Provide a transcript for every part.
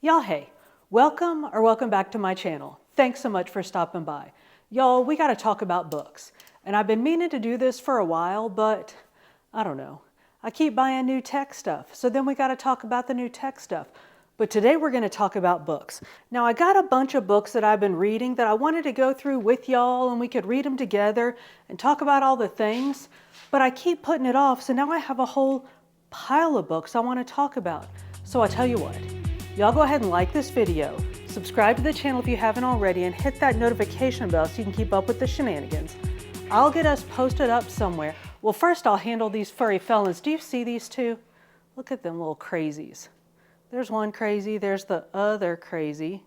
Y'all, hey, welcome back to my channel. Thanks so much for stopping by. Y'all, we gotta talk about books. And I've been meaning to do this for a while, but I don't know. I keep buying new tech stuff, so then we gotta talk about the new tech stuff. But today we're gonna talk about books. Now I got a bunch of books that I've been reading that I wanted to go through with y'all and we could read them together and talk about all the things, but I keep putting it off, so now I have a whole pile of books I wanna talk about. So I tell you what, y'all go ahead and like this video, subscribe to the channel if you haven't already, and hit that notification bell so you can keep up with the shenanigans. I'll get us posted up somewhere. Well, first I'll handle these furry felons. Do you see these two? Look at them little crazies. There's one crazy, there's the other crazy.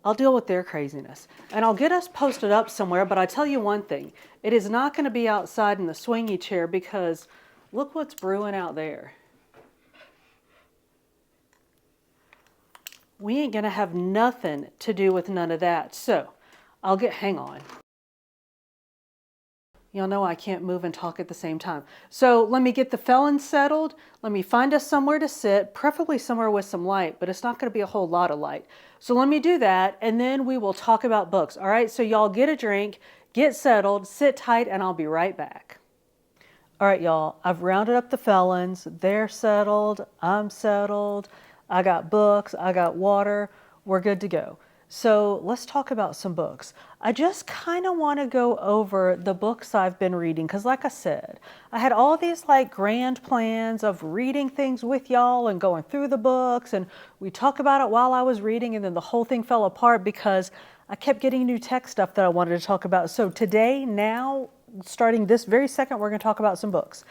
I'll deal with their craziness. And I'll get us posted up somewhere, but I tell you one thing. It is not going to be outside in the swingy chair because look what's brewing out there. We ain't going to have nothing to do with none of that. So hang on. Y'all know I can't move and talk at the same time. So let me get the felons settled. Let me find us somewhere to sit, preferably somewhere with some light, but it's not going to be a whole lot of light. So let me do that, and then we will talk about books. All right, so y'all get a drink, get settled, sit tight, and I'll be right back. All right, y'all, I've rounded up the felons. They're settled. I'm settled. I got books. I got water. We're good to go. So let's talk about some books. I just kind of want to go over the books I've been reading because like I said, I had all these like grand plans of reading things with y'all and going through the books, and we talk about it while I was reading, and then the whole thing fell apart because I kept getting new tech stuff that I wanted to talk about. So today, now, starting this very second, we're going to talk about some books.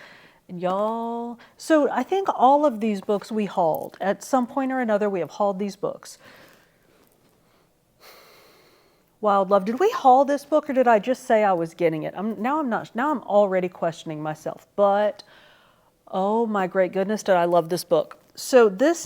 And y'all, so I think all of these books we hauled. At some point or another, we have hauled these books. Wild Love, did we haul this book or did I just say I was getting it? Now I'm already questioning myself, but oh my great goodness, did I love this book. So this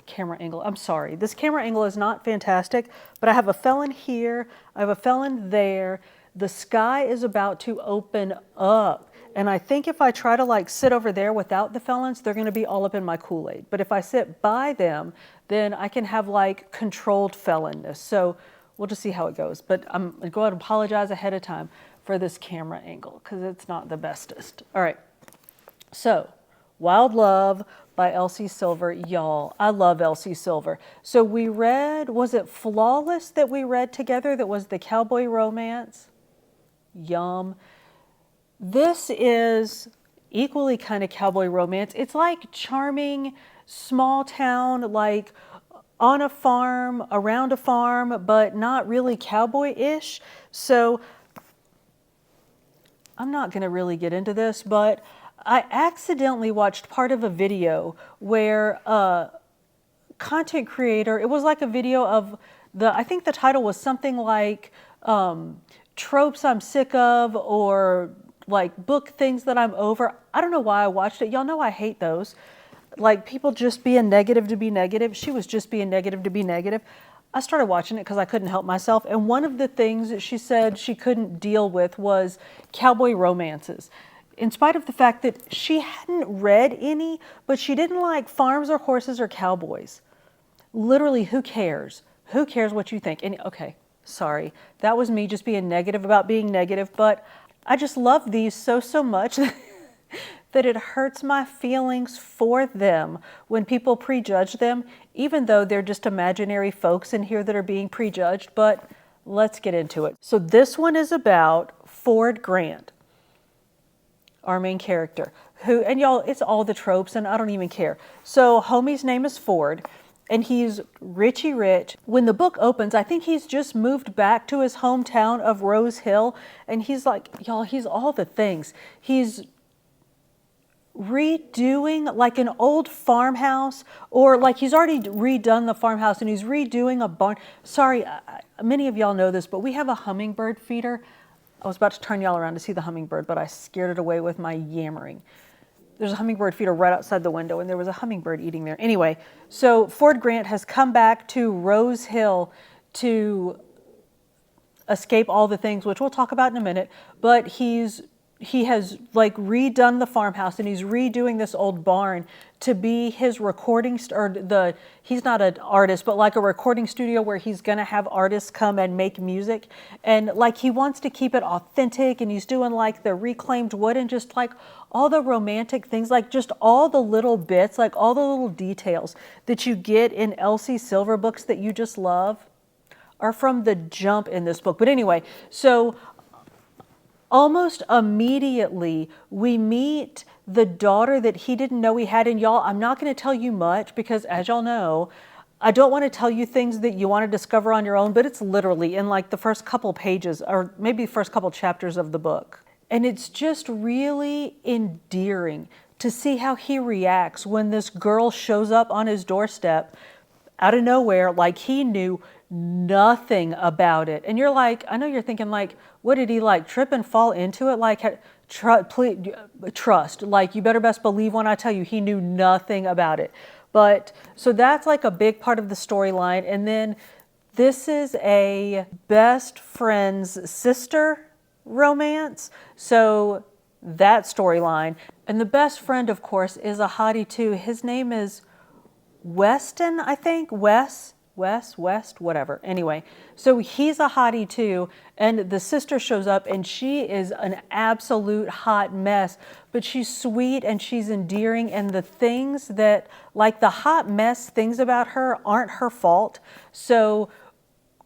camera angle, I'm sorry, this camera angle is not fantastic, but I have a felon here, I have a felon there. The sky is about to open up. And I think if I try to like sit over there without the felons, they're gonna be all up in my Kool-Aid. But if I sit by them, then I can have like controlled felonness. So we'll just see how it goes. But I'm going to go ahead and apologize ahead of time for this camera angle because it's not the bestest. All right. So, Wild Love by Elsie Silver. Y'all, I love Elsie Silver. So we read, was it Flawless that we read together? That was the cowboy romance? Yum. This is equally kind of cowboy romance. It's like charming, small town, like on a farm, around a farm, but not really cowboy-ish. So I'm not going to really get into this, but I accidentally watched part of a video where a content creator, it was like a video of I think the title was something like tropes I'm sick of, or like book things that I'm over. I don't know why I watched it. Y'all know I hate those. Like people just being negative to be negative. She was just being negative to be negative. I started watching it because I couldn't help myself. And one of the things that she said she couldn't deal with was cowboy romances. In spite of the fact that she hadn't read any, but she didn't like farms or horses or cowboys. Literally, who cares? Who cares what you think? And okay, sorry. That was me just being negative about being negative, but I just love these so much that it hurts my feelings for them when people prejudge them, even though they're just imaginary folks in here that are being prejudged. But let's get into it. So this one is about Ford Grant, our main character, who, and y'all, it's all the tropes and I don't even care. So homie's name is Ford and he's Richie Rich. When the book opens, I think he's just moved back to his hometown of Rose Hill, and he's like, y'all, he's all the things. He's redoing like an old farmhouse, or like he's already redone the farmhouse and he's redoing a barn. Sorry, many of y'all know this, but we have a hummingbird feeder. I was about to turn y'all around to see the hummingbird, but I scared it away with my yammering. There's a hummingbird feeder right outside the window, and there was a hummingbird eating there. Anyway, so Ford Grant has come back to Rose Hill to escape all the things, which we'll talk about in a minute, but he's he has like redone the farmhouse and he's redoing this old barn to be his recording he's not an artist, but like a recording studio where he's going to have artists come and make music. And like he wants to keep it authentic, and he's doing like the reclaimed wood and just like all the romantic things, like just all the little bits, like all the little details that you get in Elsie Silver books that you just love are from the jump in this book. But anyway, so almost immediately, we meet the daughter that he didn't know he had. And y'all, I'm not going to tell you much because, as y'all know, I don't want to tell you things that you want to discover on your own, but it's literally in like the first couple pages or maybe first couple chapters of the book. And it's just really endearing to see how he reacts when this girl shows up on his doorstep out of nowhere, like he knew nothing about it. And you're like, I know you're thinking like, what did he like trip and fall into it? Like, trust, like you better best believe when I tell you he knew nothing about it. But so that's like a big part of the storyline. And then this is a best friend's sister romance. So that storyline. And the best friend, of course, is a hottie too. His name is Weston, I think. West, whatever. Anyway, so he's a hottie too, and the sister shows up and she is an absolute hot mess, but she's sweet and she's endearing, and the things that, like the hot mess things about her aren't her fault. So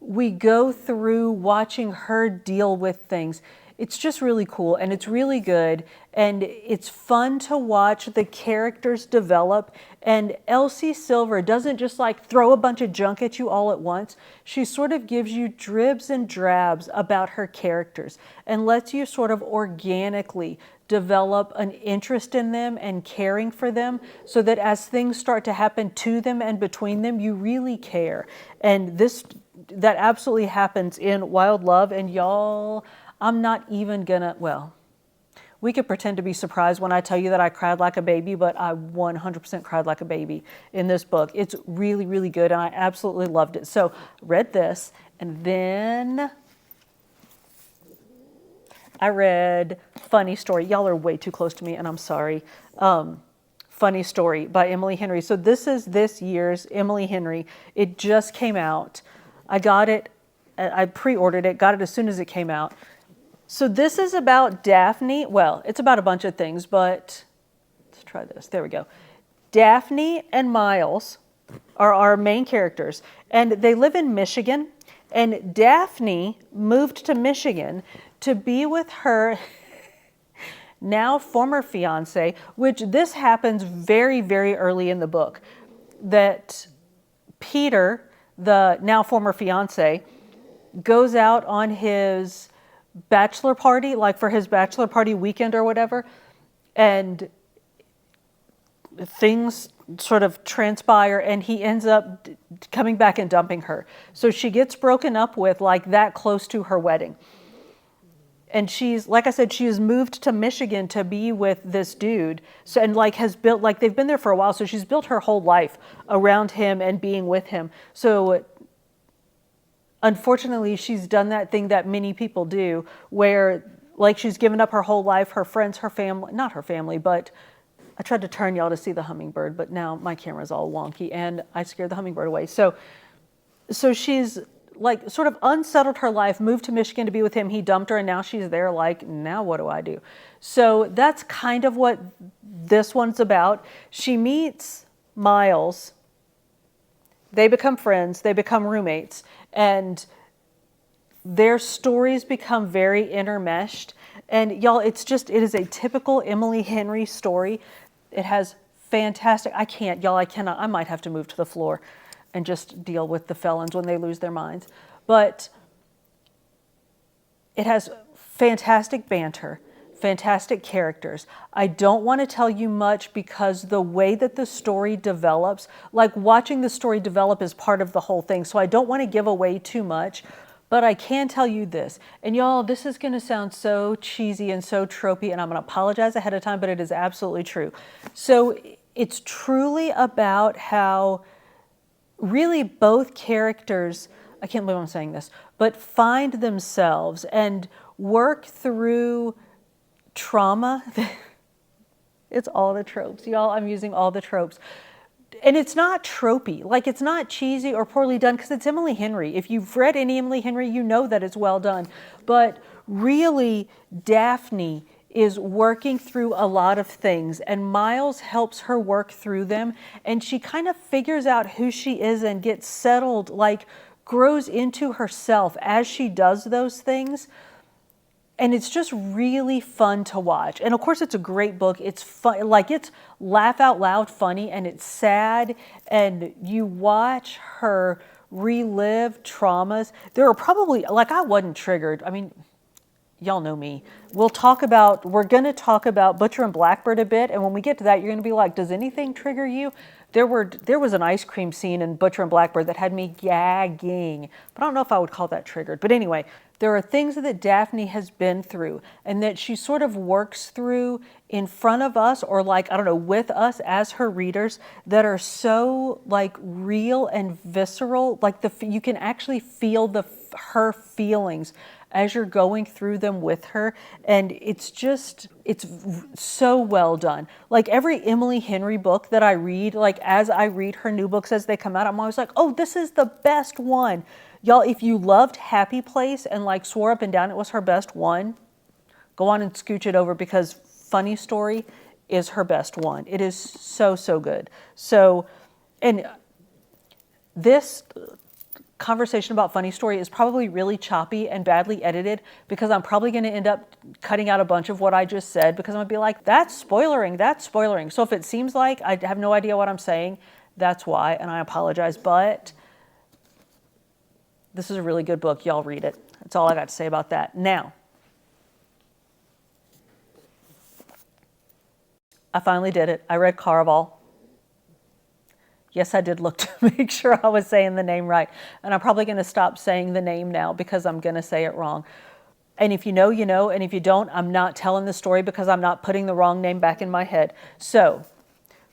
we go through watching her deal with things. It's just really cool and it's really good, and it's fun to watch the characters develop. And Elsie Silver doesn't just like throw a bunch of junk at you all at once. She sort of gives you dribs and drabs about her characters and lets you sort of organically develop an interest in them and caring for them, so that as things start to happen to them and between them, you really care. And that absolutely happens in Wild Love. And y'all, I'm not even gonna, well, we could pretend to be surprised when I tell you that I cried like a baby, but I 100% cried like a baby in this book. It's really, really good, and I absolutely loved it. So read this, and then I read Funny Story. Y'all are way too close to me, and I'm sorry. Funny Story by Emily Henry. So this is this year's Emily Henry. It just came out. I got it, I pre-ordered it, got it as soon as it came out. So this is about Daphne. Well, it's about a bunch of things, but let's try this. There we go. Daphne and Miles are our main characters, and they live in Michigan. And Daphne moved to Michigan to be with her now former fiance, which this happens very, very early in the book, that Peter, the now former fiance, goes out on his bachelor party, like for his bachelor party weekend or whatever, and things sort of transpire and he ends up coming back and dumping her. So she gets broken up with like that close to her wedding. And she's, like I said, she has moved to Michigan to be with this dude. So, and like has built, like they've been there for a while. So she's built her whole life around him and being with him. So unfortunately, she's done that thing that many people do where like she's given up her whole life, her friends, her family, not her family, but I tried to turn y'all to see the hummingbird, but now my camera's all wonky and I scared the hummingbird away. So she's like sort of unsettled her life, moved to Michigan to be with him. He dumped her and now she's there like, now what do I do? So that's kind of what this one's about. She meets Miles. They become friends. They become roommates. And their stories become very intermeshed. And y'all, it is a typical Emily Henry story. It has fantastic, I cannot, I might have to move to the floor and just deal with the felons when they lose their minds. But it has fantastic banter, fantastic characters. I don't want to tell you much because the way that the story develops, like watching the story develop is part of the whole thing. So I don't want to give away too much, but I can tell you this. And y'all, this is going to sound so cheesy and so tropey, and I'm going to apologize ahead of time, but it is absolutely true. So it's truly about how really both characters, I can't believe I'm saying this, but find themselves and work through trauma. It's all the tropes, y'all. I'm using all the tropes. And it's not tropey, like it's not cheesy or poorly done because it's Emily Henry. If you've read any Emily Henry, you know that it's well done. But really, Daphne is working through a lot of things and Miles helps her work through them. And she kind of figures out who she is and gets settled, like grows into herself as she does those things. And it's just really fun to watch. And of course, it's a great book. It's fun, like it's laugh out loud funny and it's sad. And you watch her relive traumas. There are probably, like I wasn't triggered. I mean, y'all know me. We're going to talk about Butcher and Blackbird a bit. And when we get to that, you're going to be like, does anything trigger you? There was an ice cream scene in Butcher and Blackbird that had me gagging. But I don't know if I would call that triggered. But anyway, there are things that Daphne has been through and that she sort of works through in front of us or like, I don't know, with us as her readers that are so like real and visceral. Like you can actually feel her feelings as you're going through them with her. And it's so well done. Like every Emily Henry book that I read, like as I read her new books as they come out, I'm always like, oh, this is the best one. Y'all, if you loved Happy Place and like swore up and down it was her best one, go on and scooch it over because Funny Story is her best one. It is so, so good. So, and this conversation about Funny Story is probably really choppy and badly edited because I'm probably going to end up cutting out a bunch of what I just said because I'm going to be like, that's spoilering. So if it seems like I have no idea what I'm saying, that's why, and I apologize, but this is a really good book. Y'all read it. That's all I got to say about that. Now, I finally did it. I read Caraval. Yes, I did look to make sure I was saying the name right. And I'm probably going to stop saying the name now because I'm going to say it wrong. And if you know, you know. And if you don't, I'm not telling the story because I'm not putting the wrong name back in my head. So,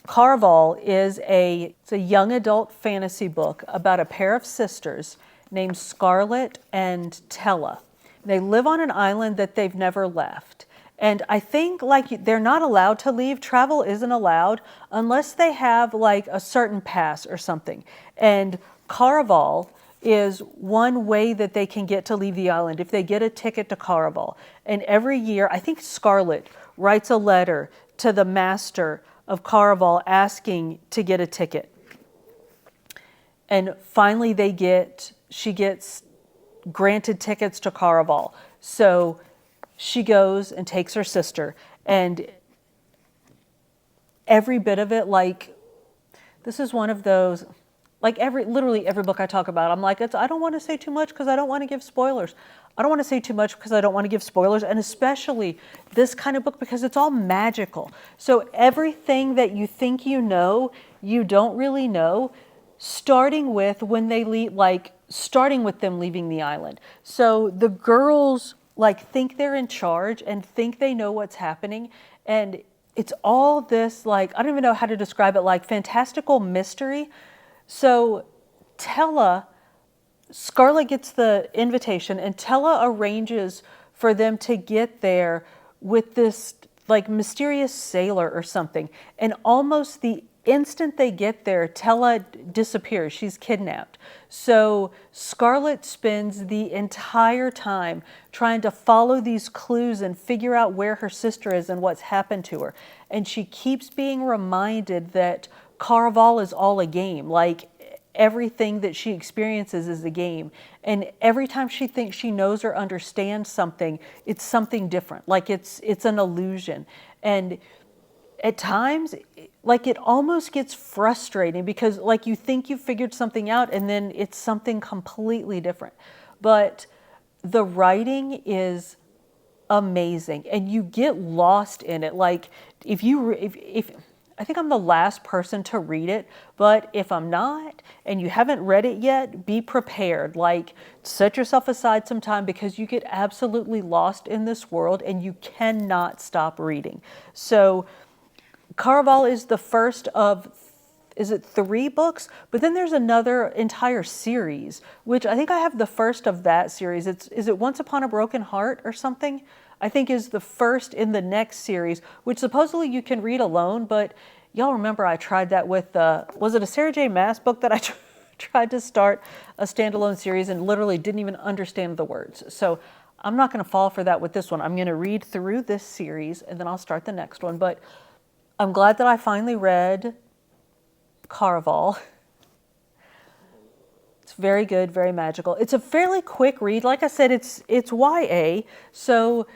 Caraval is it's a young adult fantasy book about a pair of sisters named Scarlett and Tella. They live on an island that they've never left. And I think like they're not allowed to leave. Travel isn't allowed unless they have like a certain pass or something. And Caraval is one way that they can get to leave the island if they get a ticket to Caraval. And every year, I think Scarlett writes a letter to the master of Caraval asking to get a ticket. And finally she gets granted tickets to Caraval. So she goes and takes her sister, and every bit of it, like, this is one of those, like literally every book I talk about, I'm like, I don't want to say too much because I don't want to give spoilers. I don't want to say too much because I don't want to give spoilers, and especially this kind of book because it's all magical. So everything that you think you know, you don't really know, starting with when they leave, like starting with them leaving the island. So the girls like think they're in charge and think they know what's happening. And it's all this, like, I don't even know how to describe it, like fantastical mystery. So Scarlett gets the invitation and Tella arranges for them to get there with this like mysterious sailor or something. And almost the instant they get there, Tella disappears. She's kidnapped. So Scarlett spends the entire time trying to follow these clues and figure out where her sister is and what's happened to her. And she keeps being reminded that Caraval is all a game. Like everything that she experiences is a game. And every time she thinks she knows or understands something, it's something different. Like it's an illusion. And at times, like it almost gets frustrating because like you think you figured something out and then it's something completely different. But the writing is amazing and you get lost in it. Like if I think I'm the last person to read it, but if I'm not and you haven't read it yet, be prepared. Like set yourself aside some time because you get absolutely lost in this world and you cannot stop reading. So Caraval is the first of, is it 3 books? But then there's another entire series, which I think I have the first of that series. Is it Once Upon a Broken Heart or something? I think is the first in the next series, which supposedly you can read alone, but y'all remember I tried that with, was it a Sarah J. Maas book that I tried to start a standalone series and literally didn't even understand the words. So I'm not going to fall for that with this one. I'm going to read through this series and then I'll start the next one. But I'm glad that I finally read Caraval. It's very good, very magical. It's a fairly quick read. Like I said, it's YA, so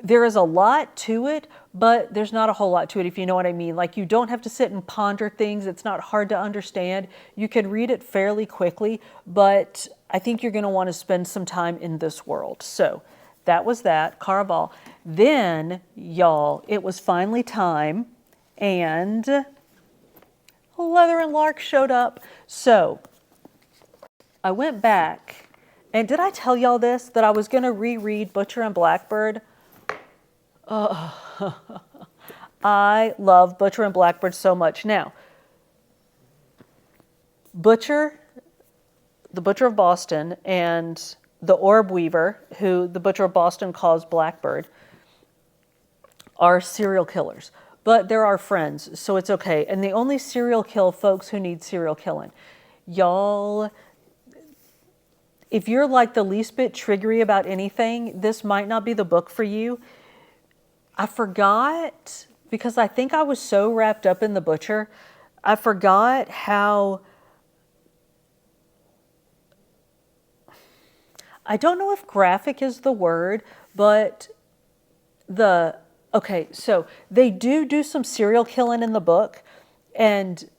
there is a lot to it, but there's not a whole lot to it, if you know what I mean. Like, you don't have to sit and ponder things. It's not hard to understand. You can read it fairly quickly, but I think you're going to want to spend some time in this world. So that was that, Caraval. Then, y'all, it was finally time, and Leather and Lark showed up. So I went back, and did I tell y'all this, that I was going to reread Butcher and Blackbird? I love Butcher and Blackbird so much. Now, Butcher, the Butcher of Boston, and the Orb Weaver, who the Butcher of Boston calls Blackbird, are serial killers. But they're our friends, so it's okay. And they only serial kill folks who need serial killing. Y'all, if you're like the least bit triggery about anything, this might not be the book for you. I forgot, because I think I was so wrapped up in the Butcher, I forgot how, I don't know if graphic is the word, but okay, so they do some serial killing in the book, and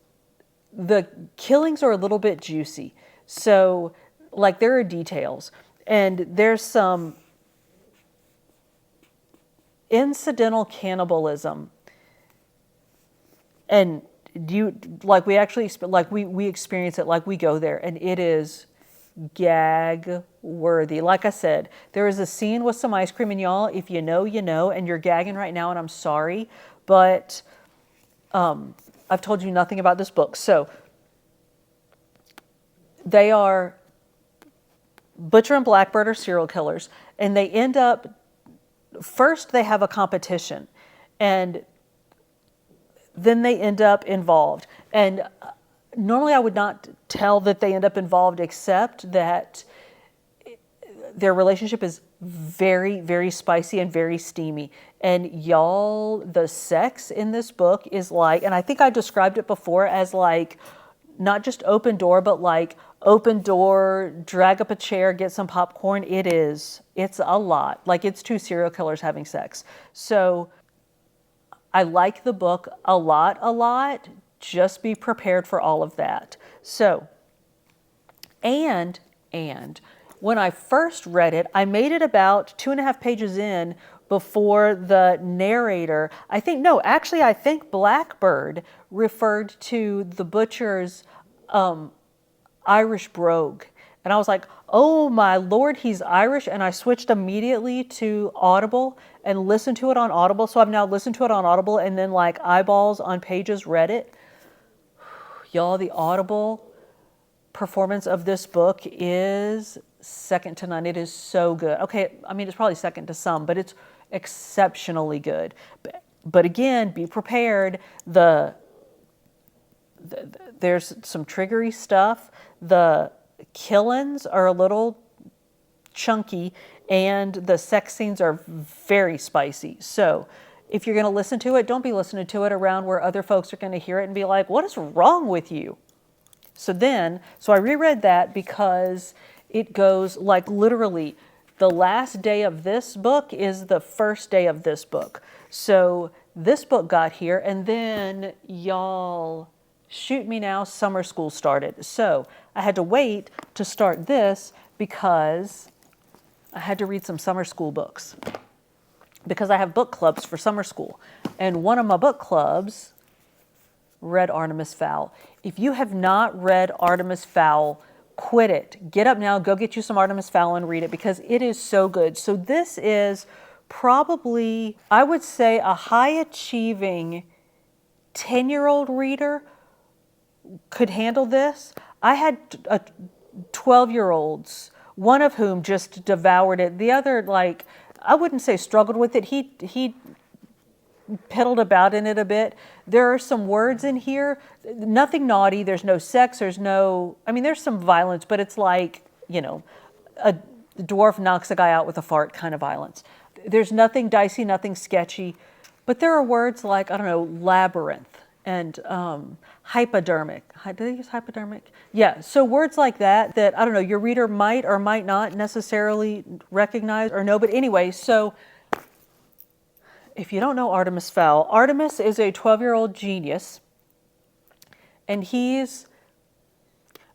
the killings are a little bit juicy. So, like, there are details, and there's some incidental cannibalism, and we experience it, like we go there, and it is gag worthy. Like I said, there is a scene with some ice cream, and y'all, if you know, you know, and you're gagging right now, and I'm sorry, but I've told you nothing about this book. So they are, Butcher and Blackbird are serial killers, and they end up, first they have a competition, and then they end up involved. And normally I would not tell that they end up involved, except that their relationship is very, very spicy and very steamy. And y'all, the sex in this book is like, and I think I described it before as like, not just open door, but like open door, drag up a chair, get some popcorn. It's a lot. Like, it's two serial killers having sex. So I like the book a lot. Just be prepared for all of that. So, and when I first read it, I made it about 2.5 pages in before the narrator, I think Blackbird referred to the Butcher's Irish brogue. And I was like, oh my Lord, he's Irish. And I switched immediately to Audible and listened to it on Audible. So I've now listened to it on Audible and then like eyeballs on pages read it. Y'all, the Audible performance of this book is second to none. It is so good. Okay, I mean, it's probably second to some, but it's exceptionally good. But again, be prepared. There's some triggery stuff. The killings are a little chunky, and the sex scenes are very spicy. So if you're going to listen to it, don't be listening to it around where other folks are going to hear it and be like, what is wrong with you? So I reread that because it goes like literally the last day of this book is the first day of this book. So this book got here, and then y'all, shoot me now, summer school started. So I had to wait to start this because I had to read some summer school books, because I have book clubs for summer school. And one of my book clubs read Artemis Fowl. If you have not read Artemis Fowl, quit it. Get up now, go get you some Artemis Fowl and read it, because it is so good. So this is probably, I would say, a high-achieving 10-year-old reader could handle this. I had 12-year-olds, one of whom just devoured it. The other, like, I wouldn't say struggled with it. He piddled about in it a bit. There are some words in here, nothing naughty. There's no sex. There's no, I mean, there's some violence, but it's like, you know, a dwarf knocks a guy out with a fart kind of violence. There's nothing dicey, nothing sketchy, but there are words like, I don't know, labyrinth and hypodermic. Did they use hypodermic? Yeah, so words like that, I don't know, your reader might or might not necessarily recognize or know, but anyway, so if you don't know Artemis Fowl, Artemis is a 12-year-old genius, and he's,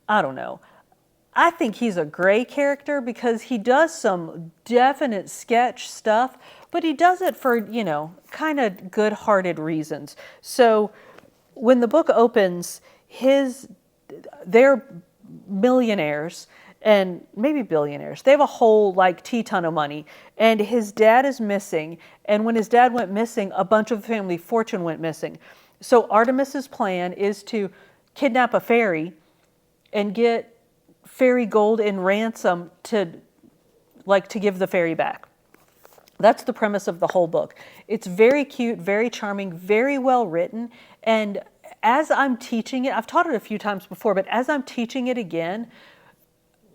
I don't know, I think he's a gray character because he does some definite sketch stuff, but he does it for, you know, kind of good-hearted reasons. So when the book opens, they're millionaires and maybe billionaires. They have a whole like ton of money, and his dad is missing. And when his dad went missing, a bunch of the family fortune went missing. So Artemis's plan is to kidnap a fairy and get fairy gold in ransom to give the fairy back. That's the premise of the whole book. It's very cute, very charming, very well written. And as I'm teaching it, I've taught it a few times before, but as I'm teaching it again,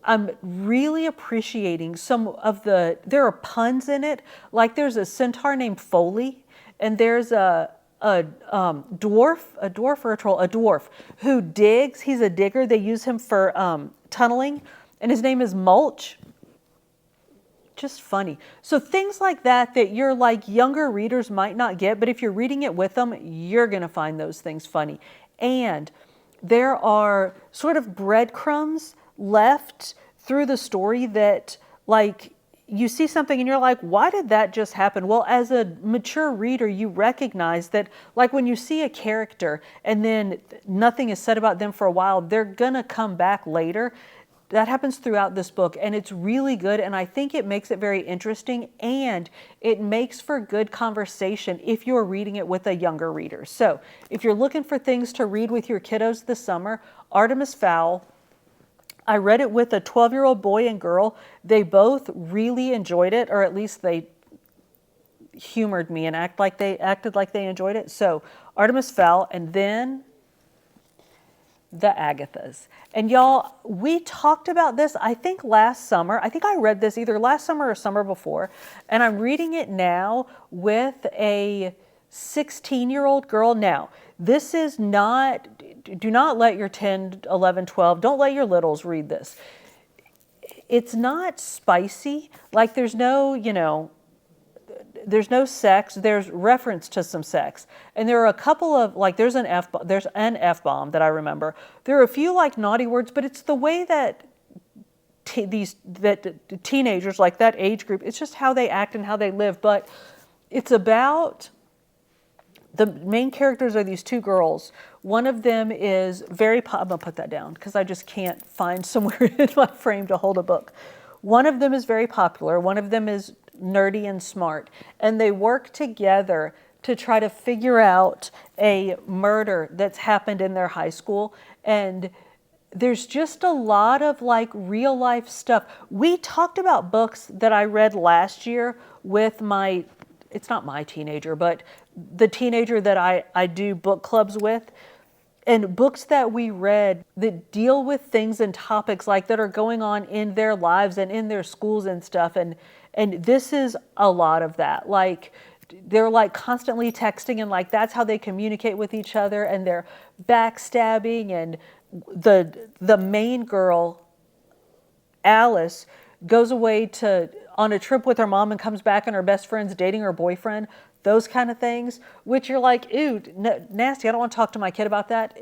I'm really appreciating some of there are puns in it. Like there's a centaur named Foley, and there's a dwarf who digs. He's a digger. They use him for tunneling, and his name is Mulch. Just funny. So things like that you're like younger readers might not get, but if you're reading it with them, you're going to find those things funny. And there are sort of breadcrumbs left through the story that like you see something and you're like, why did that just happen? Well, as a mature reader, you recognize that like when you see a character and then nothing is said about them for a while, they're gonna come back later. That happens throughout this book, and it's really good, and I think it makes it very interesting, and it makes for good conversation if you're reading it with a younger reader. So if you're looking for things to read with your kiddos this summer, Artemis Fowl. I read it with a 12-year-old boy and girl. They both really enjoyed it, or at least they humored me and acted like they enjoyed it. So Artemis Fowl, and then the Agathas. And y'all, we talked about this, I think last summer. I think I read this either last summer or summer before, and I'm reading it now with a 16-year-old girl. Now, this is not, do not let your 10, 11, 12, don't let your littles read this. It's not spicy. Like there's no, you know, there's no sex. There's reference to some sex. And there are a couple of, like there's an F-bomb that I remember. There are a few like naughty words, but it's the way that teenagers, like that age group, it's just how they act and how they live. But it's about, the main characters are these two girls. One of them is I'm going to put that down because I just can't find somewhere in my frame to hold a book. One of them is very popular. One of them is nerdy and smart. And they work together to try to figure out a murder that's happened in their high school. And there's just a lot of like real life stuff. We talked about books that I read last year with it's not my teenager, but the teenager that I do book clubs with, and books that we read that deal with things and topics like that are going on in their lives and in their schools and stuff. And this is a lot of that. Like they're like constantly texting, and like that's how they communicate with each other, and they're backstabbing. And the main girl, Alice, goes away on a trip with her mom and comes back and her best friend's dating her boyfriend. Those kind of things, which you're like, ew, nasty. I don't want to talk to my kid about that.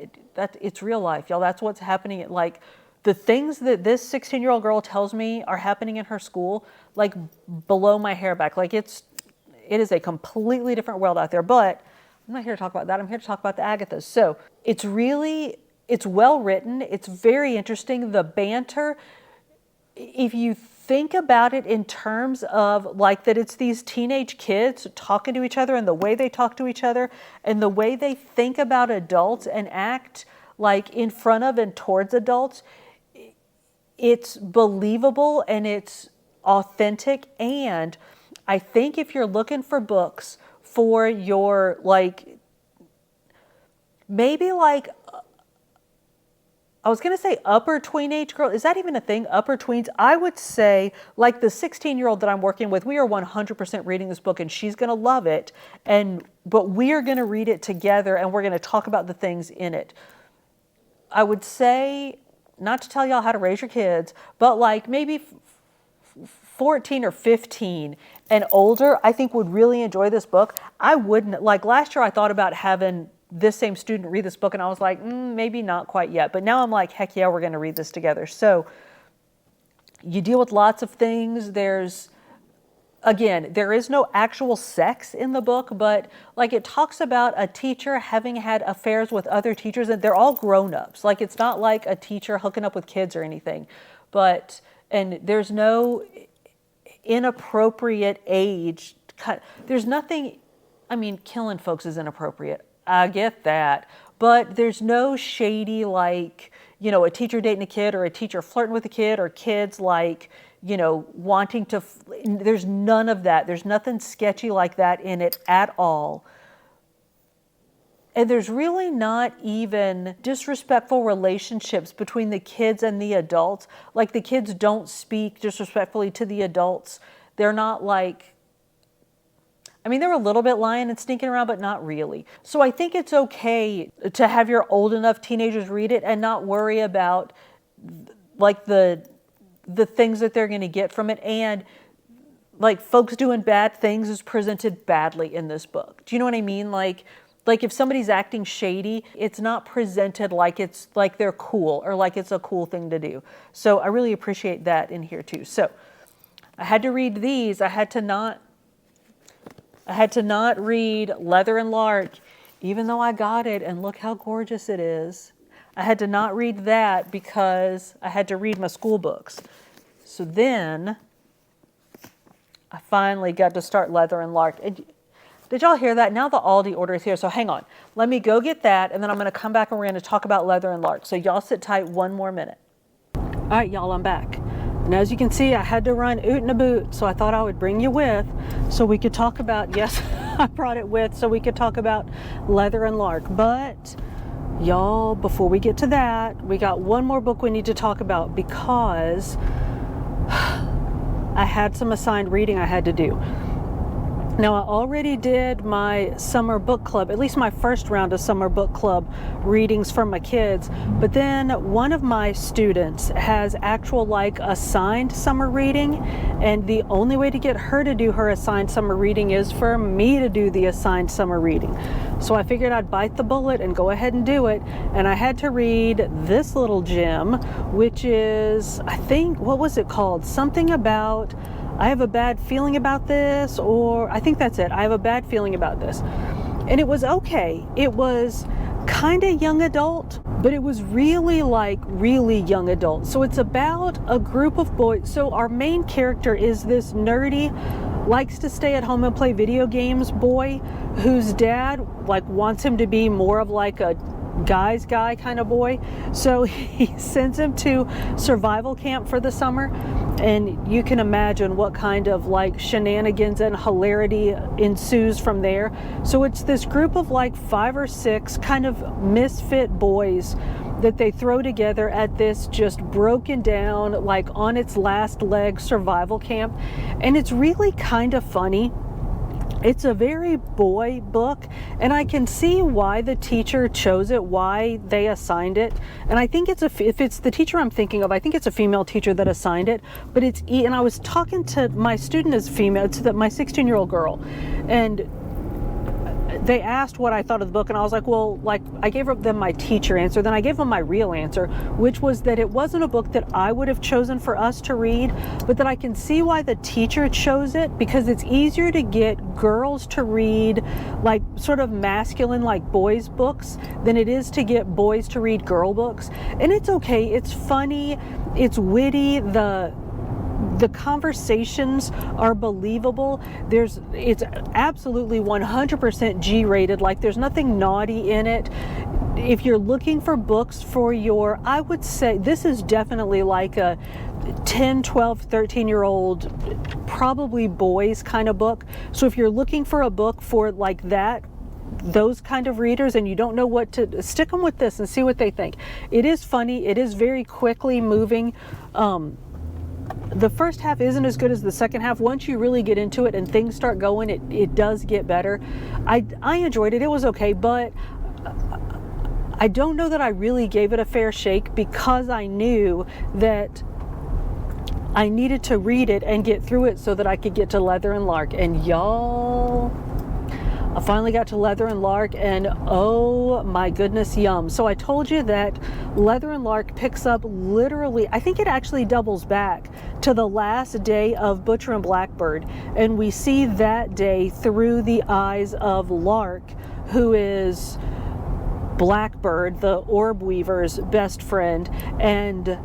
It's real life, y'all. That's what's happening. Like the things that this 16-year-old girl tells me are happening in her school, like below my hair back. Like it is a completely different world out there. But I'm not here to talk about that. I'm here to talk about the Agathas. So it's well written. It's very interesting. The banter, if you think about it in terms of like that it's these teenage kids talking to each other, and the way they talk to each other and the way they think about adults and act like in front of and towards adults, it's believable and it's authentic. And I think if you're looking for books for your, like, maybe like, I was going to say upper tween age girl. Is that even a thing? Upper tweens? I would say like the 16-year-old that I'm working with, we are 100% reading this book and she's going to love it. But we are going to read it together and we're going to talk about the things in it. I would say, not to tell y'all how to raise your kids, but like maybe 14 or 15 and older, I think would really enjoy this book. I wouldn't, like last year I thought about having this same student read this book and I was like, maybe not quite yet. But now I'm like, heck yeah, we're going to read this together. So you deal with lots of things. Again, there is no actual sex in the book, but like it talks about a teacher having had affairs with other teachers and they're all grown-ups. Like it's not like a teacher hooking up with kids or anything, and there's no inappropriate age. There's nothing, I mean, killing folks is inappropriate. I get that, but there's no shady, like, you know, a teacher dating a kid or a teacher flirting with a kid or kids like, you know, wanting to, there's none of that. There's nothing sketchy like that in it at all. And there's really not even disrespectful relationships between the kids and the adults. Like the kids don't speak disrespectfully to the adults. They're not like, I mean, they're a little bit lying and sneaking around, but not really. So I think it's okay to have your old enough teenagers read it and not worry about like the things that they're going to get from it. And like folks doing bad things is presented badly in this book. Do you know what I mean? Like if somebody's acting shady, it's not presented like it's like they're cool or like it's a cool thing to do. So I really appreciate that in here too. So I had to read these. I had to not read Leather and Lark, even though I got it and look how gorgeous it is. I had to not read that because I had to read my school books. So then I finally got to start Leather and Lark. Did y'all hear that? Now the Aldi order is here, so hang on. Let me go get that, and then I'm going to come back and we're going to talk about Leather and Lark. So y'all sit tight one more minute. All right, y'all, I'm back. And as you can see, I had to run oot and a boot, so I thought I would bring you with so we could talk about, yes, I brought it with so we could talk about Leather and Lark. But y'all, before we get to that, we got one more book we need to talk about because I had some assigned reading I had to do. Now, I already did my summer book club, at least my first round of summer book club readings for my kids, but then one of my students has actual like assigned summer reading, and the only way to get her to do her assigned summer reading is for me to do the assigned summer reading. So I figured I'd bite the bullet and go ahead and do it, and I had to read this little gem, which is, I think, what was it called? Something about, I have a bad feeling about this, or I think that's it. I have a bad feeling about this. And it was okay. It was kind of young adult, but it was really like really young adult. So it's about a group of boys. So our main character is this nerdy, likes to stay at home and play video games boy whose dad like wants him to be more of like a guy's guy kind of boy. So he sends him to survival camp for the summer, and you can imagine what kind of like shenanigans and hilarity ensues from there. So it's this group of like 5 or 6 kind of misfit boys that they throw together at this just broken down, like on its last leg survival camp. And it's really kind of funny. It's a very boy book, and I can see why the teacher chose it, why they assigned it. And I think if it's the teacher I'm thinking of, I think it's a female teacher that assigned it. But and I was talking to my student is female, it's my 16-year-old girl, and they asked what I thought of the book, and I was like, well, like I gave them my teacher answer, then I gave them my real answer, which was that it wasn't a book that I would have chosen for us to read, but that I can see why the teacher chose it, because it's easier to get girls to read like sort of masculine like boys books than it is to get boys to read girl books. And it's okay, it's funny, it's witty, the conversations are believable. It's absolutely 100% G-rated. Like there's nothing naughty in it. if you're looking for books for your, I would say this is definitely like a 10, 12, 13-year-old, probably boys kind of book. So if you're looking for a book for like that, those kind of readers, and you don't know what to, stick them with this and see what they think. It is funny. It is very quickly moving. The first half isn't as good as the second half. Once you really get into it and things start going, it does get better. I enjoyed it. It was okay, but I don't know that I really gave it a fair shake, because I knew that I needed to read it and get through it so that I could get to Leather and Lark. And y'all, I finally got to Leather and Lark, and oh my goodness, yum. So I told you that Leather and Lark picks up literally, I think it actually doubles back to the last day of Butcher and Blackbird, and we see that day through the eyes of Lark, who is Blackbird, the orb weaver's best friend, and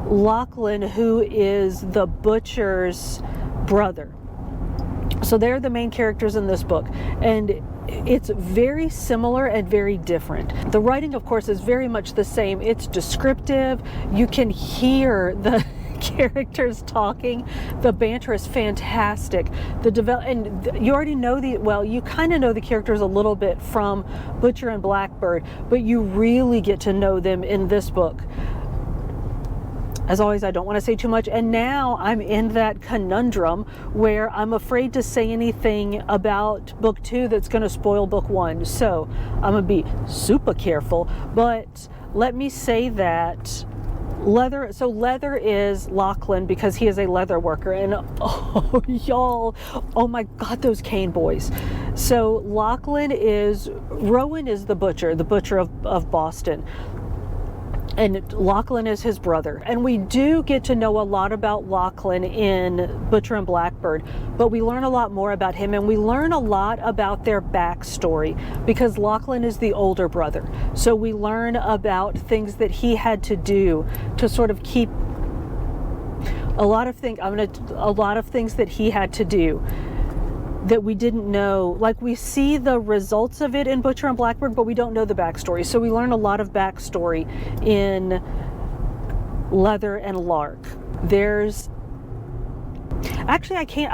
Lachlan, who is the butcher's brother. So they're the main characters in this book, and it's very similar and very different. The writing, of course, is very much the same. It's descriptive. You can hear the characters talking. The banter is fantastic. And you already know you kind of know the characters a little bit from Butcher and Blackbird, but you really get to know them in this book. As always, I don't want to say too much, and now I'm in that conundrum where I'm afraid to say anything about book 2 that's going to spoil book 1. So I'm going to be super careful, but let me say that Leather is Lachlan because he is a leather worker, and oh y'all, oh my god, those cane boys. So Rowan is the butcher of Boston, and Lachlan is his brother. And we do get to know a lot about Lachlan in Butcher and Blackbird, but we learn a lot more about him, and we learn a lot about their backstory, because Lachlan is the older brother. So we learn about things that he had to do to sort of keep a lot of things that he had to do that we didn't know. Like, we see the results of it in Butcher and Blackbird, but we don't know the backstory. So we learn a lot of backstory in Leather and Lark. There's actually, I think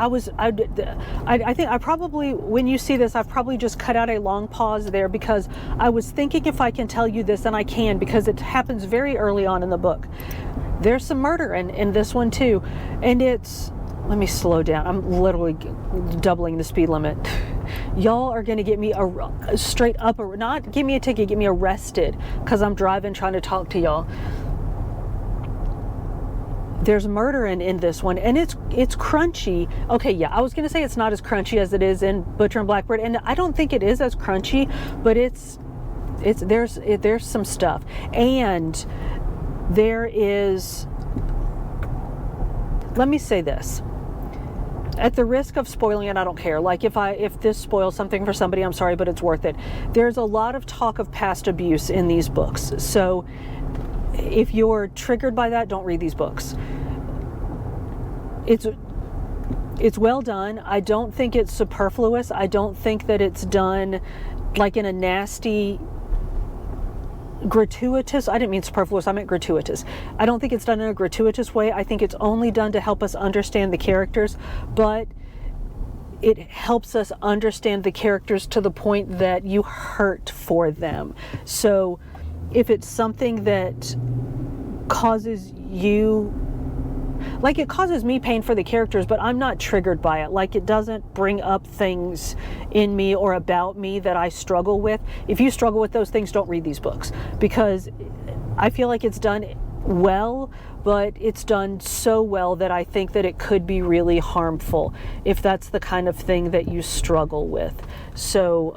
I probably, when you see this, I've probably just cut out a long pause there, because I was thinking if I can tell you this, and I can, because it happens very early on in the book. There's some murder in this one too, and let me slow down. I'm literally doubling the speed limit. Y'all are going to get me not give me a ticket, get me arrested, because I'm driving trying to talk to y'all. There's murder in this one, and it's crunchy. Okay, yeah, I was going to say it's not as crunchy as it is in Butcher and Blackbird, and I don't think it is as crunchy, but there's some stuff. And there is, let me say this, at the risk of spoiling it, I don't care. Like, if this spoils something for somebody, I'm sorry, but it's worth it. There's a lot of talk of past abuse in these books. So if you're triggered by that, don't read these books. It's well done. I don't think it's superfluous. I don't think that it's done like in a nasty, gratuitous, I didn't mean superfluous, I meant gratuitous. I don't think it's done in a gratuitous way. I think it's only done to help us understand the characters, but it helps us understand the characters to the point that you hurt for them. So if it's something that causes you, like, it causes me pain for the characters, but I'm not triggered by it. Like, it doesn't bring up things in me or about me that I struggle with. If you struggle with those things, don't read these books, because I feel like it's done well, but it's done so well that I think that it could be really harmful if that's the kind of thing that you struggle with. So,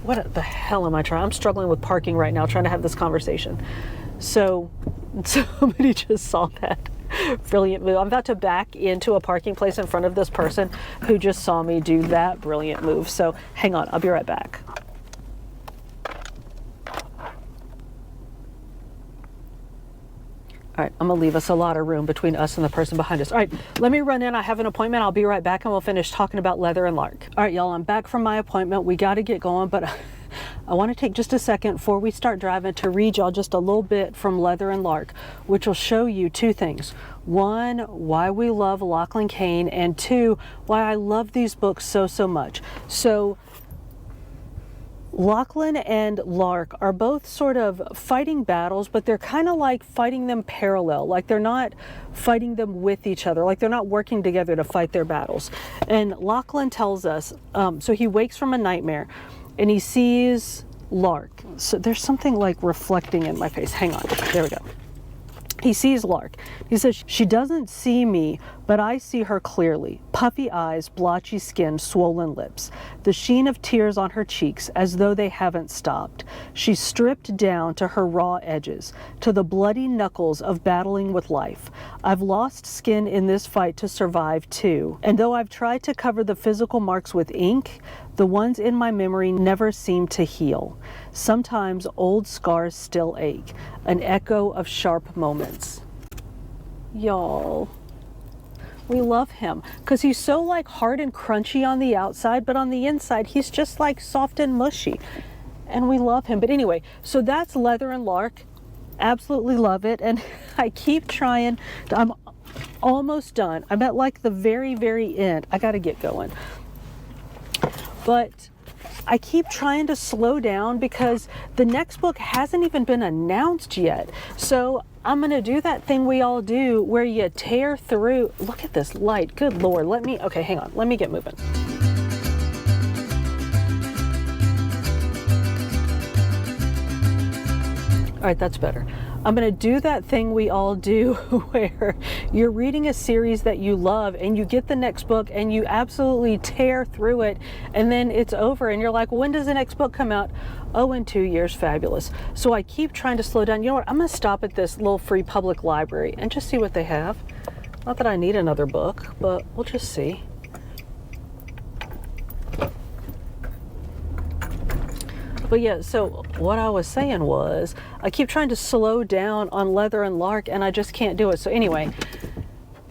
what the hell am I trying? I'm struggling with parking right now, trying to have this conversation. So, somebody just saw that. Brilliant move. I'm about to back into a parking place in front of this person who just saw me do that brilliant move. So hang on, I'll be right back. All right, I'm gonna leave us a lot of room between us and the person behind us. All right, let me run in. I have an appointment. I'll be right back, and we'll finish talking about Leather and Lark. All right, y'all, I'm back from my appointment. We got to get going, but I want to take just a second before we start driving to read y'all just a little bit from Leather and Lark, which will show you two things. One, why we love Lachlan Kane, and two, why I love these books so much. So Lachlan and Lark are both sort of fighting battles, but they're kind of like fighting them parallel. Like they're not fighting them with each other. Like they're not working together to fight their battles. And Lachlan tells us, so he wakes from a nightmare and he sees Lark. So there's something like reflecting in my face. Hang on. There we go. He sees Lark. He says, she doesn't see me, but I see her clearly. Puffy eyes, blotchy skin, swollen lips. The sheen of tears on her cheeks as though they haven't stopped. She's stripped down to her raw edges, to the bloody knuckles of battling with life. I've lost skin in this fight to survive too. And though I've tried to cover the physical marks with ink, the ones in my memory never seem to heal. Sometimes old scars still ache, an echo of sharp moments. Y'all, we love him because he's so like hard and crunchy on the outside, but on the inside he's just like soft and mushy, and we love him. But anyway, so that's Leather and Lark. Absolutely love it. And I keep trying I'm almost done. I'm at like the very end. I gotta get going, but I keep trying to slow down because the next book hasn't even been announced yet. So I'm gonna do that thing we all do where you tear through. Look at this light, good Lord. Okay, hang on, let me get moving. All right, that's better. I'm going to do that thing we all do where you're reading a series that you love and you get the next book and you absolutely tear through it and then it's over and you're like, when does the next book come out? Oh, in 2 years, fabulous. So I keep trying to slow down. You know what? I'm going to stop at this little free public library and just see what they have. Not that I need another book, but we'll just see. But yeah, so what I was saying was, I keep trying to slow down on Leather and Lark and I just can't do it. So anyway,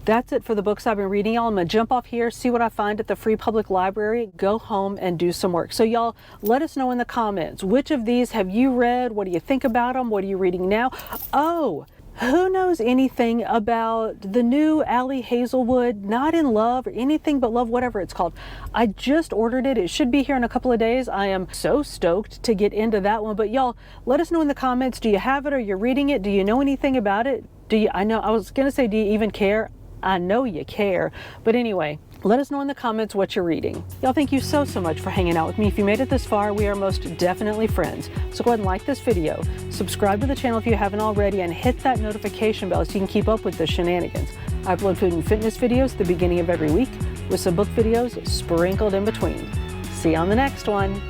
that's it for the books I've been reading, y'all. I'm gonna jump off here, see what I find at the free public library, go home and do some work. So y'all, let us know in the comments, which of these have you read? What do you think about them? What are you reading now? Oh, who knows anything about the new Allie Hazelwood, Not in Love, or Anything But Love, whatever it's called? I just ordered it. It should be here in a couple of days. I am so stoked to get into that one. But y'all, let us know in the comments, do you have it? Are you reading it? Do you know anything about it? I was gonna say, do you even care? I know you care. But anyway, let us know in the comments what you're reading. Y'all, thank you so much for hanging out with me. If you made it this far, we are most definitely friends. So go ahead and like this video, subscribe to the channel if you haven't already, and hit that notification bell so you can keep up with the shenanigans. I upload food and fitness videos at the beginning of every week with some book videos sprinkled in between. See you on the next one.